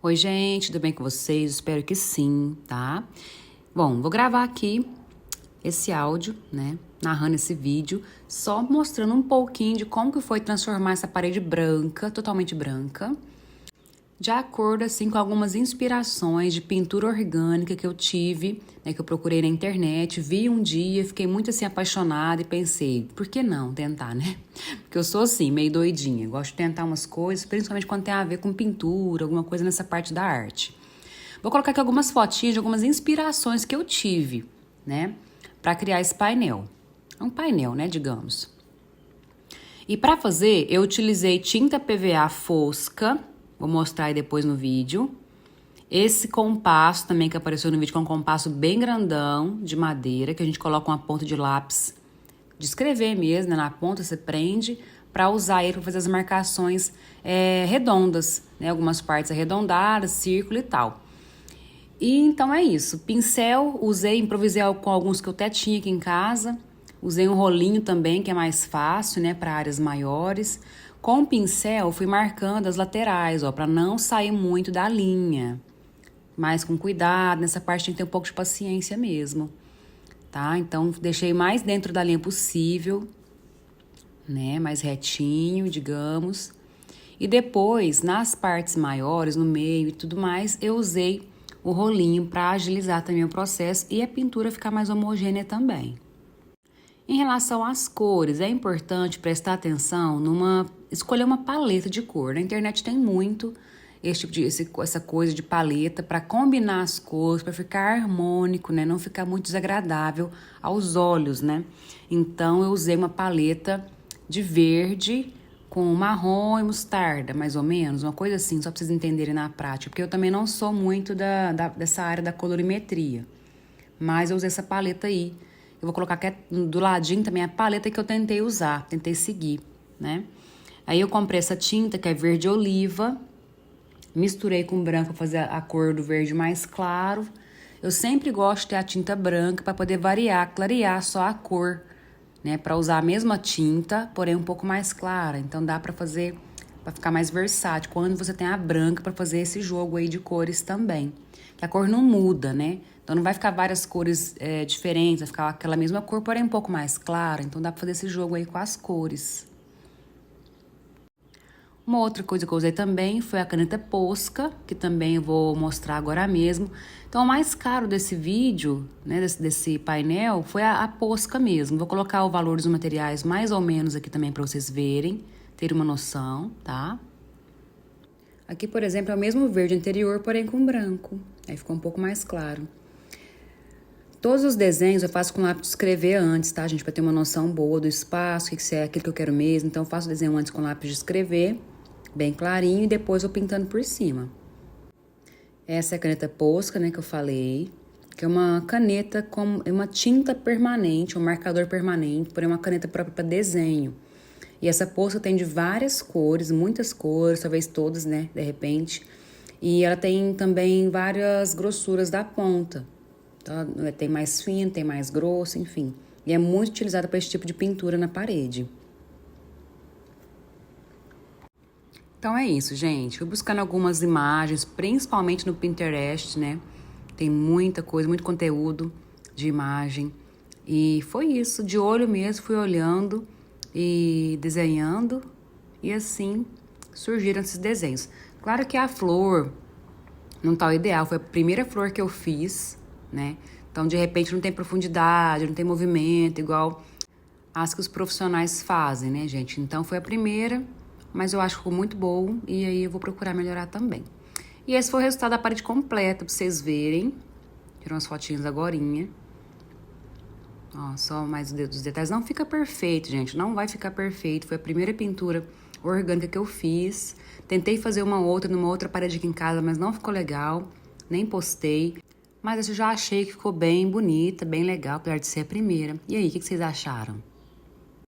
Oi, gente, tudo bem com vocês? Espero que sim, tá? Bom, vou gravar aqui esse áudio, né? Narrando esse vídeo, só mostrando um pouquinho de como que foi transformar essa parede branca, totalmente branca, de acordo, assim, com algumas inspirações de pintura orgânica que eu tive, né? Que eu procurei na internet, vi um dia, fiquei muito, assim, apaixonada e pensei, por que não tentar, né? Porque eu sou, assim, meio doidinha, gosto de tentar umas coisas, principalmente quando tem a ver com pintura, alguma coisa nessa parte da arte. Vou colocar aqui algumas fotinhas de algumas inspirações que eu tive, né? Pra criar esse painel. É um painel, né, digamos. E para fazer, eu utilizei tinta PVA fosca, vou mostrar aí depois no vídeo. Esse compasso também que apareceu no vídeo, que é um compasso bem grandão, de madeira, que a gente coloca uma ponta de lápis de escrever mesmo, né? Na ponta você prende para usar ele para fazer as marcações redondas, né? Algumas partes arredondadas, círculo e tal. E então é isso. Pincel, improvisei com alguns que eu até tinha aqui em casa. Usei um rolinho também, que é mais fácil, né, para áreas maiores. Com o pincel, fui marcando as laterais, ó, para não sair muito da linha. Mas com cuidado, nessa parte tem que ter um pouco de paciência mesmo, tá? Então, deixei mais dentro da linha possível, né, mais retinho, digamos. E depois, nas partes maiores, no meio e tudo mais, eu usei o rolinho para agilizar também o processo e a pintura ficar mais homogênea também. Em relação às cores, é importante prestar atenção escolher uma paleta de cor. Na internet tem muito essa coisa de paleta para combinar as cores, para ficar harmônico, né? Não ficar muito desagradável aos olhos, né? Então eu usei uma paleta de verde com marrom e mostarda, mais ou menos, uma coisa assim, só para vocês entenderem na prática, porque eu também não sou muito dessa área da colorimetria, mas eu usei essa paleta aí. Eu vou colocar aqui do ladinho também a paleta que eu tentei usar, tentei seguir, né? Aí eu comprei essa tinta que é verde oliva, misturei com branco para fazer a cor do verde mais claro. Eu sempre gosto de ter a tinta branca para poder variar, clarear só a cor, né? Para usar a mesma tinta, porém um pouco mais clara. Então dá para fazer, para ficar mais versátil. Quando você tem a branca para fazer esse jogo aí de cores também. Que a cor não muda, né? Então não vai ficar várias cores diferentes, vai ficar aquela mesma cor, porém um pouco mais clara. Então dá pra fazer esse jogo aí com as cores. Uma outra coisa que eu usei também foi a caneta Posca, que também eu vou mostrar agora mesmo. Então o mais caro desse vídeo, né, desse painel, foi a Posca mesmo. Vou colocar o valor dos materiais mais ou menos aqui também para vocês verem, terem uma noção, tá? Aqui, por exemplo, é o mesmo verde anterior, porém com branco. Aí ficou um pouco mais claro. Todos os desenhos eu faço com lápis de escrever antes, tá, gente? Pra ter uma noção boa do espaço, o que é aquilo que eu quero mesmo. Então, eu faço o desenho antes com lápis de escrever, bem clarinho, e depois eu pintando por cima. Essa é a caneta Posca, né, que eu falei, que é uma caneta com uma tinta permanente, um marcador permanente, porém uma caneta própria para desenho. E essa Posca tem de várias cores, muitas cores, talvez todas, né, de repente. E ela tem também várias grossuras da ponta. Então, tem mais fino, tem mais grosso, enfim. E é muito utilizada para esse tipo de pintura na parede. Então é isso, gente. Fui buscando algumas imagens, principalmente no Pinterest, né? Tem muita coisa, muito conteúdo de imagem. E foi isso, de olho mesmo, fui olhando e desenhando. E assim surgiram esses desenhos. Claro que a flor não tá o ideal, foi a primeira flor que eu fiz, né? Então, de repente, não tem profundidade, não tem movimento, igual as que os profissionais fazem, né, gente? Então, foi a primeira, mas eu acho que ficou muito bom e aí eu vou procurar melhorar também. E esse foi o resultado da parede completa, pra vocês verem. Tirei umas fotinhas agorinha. Ó, só mais os detalhes. Não fica perfeito, gente, não vai ficar perfeito. Foi a primeira pintura orgânica que eu fiz. Tentei fazer uma outra numa outra parede aqui em casa, mas não ficou legal, nem postei. Mas eu já achei que ficou bem bonita, bem legal, apesar de ser a primeira. E aí, o que vocês acharam?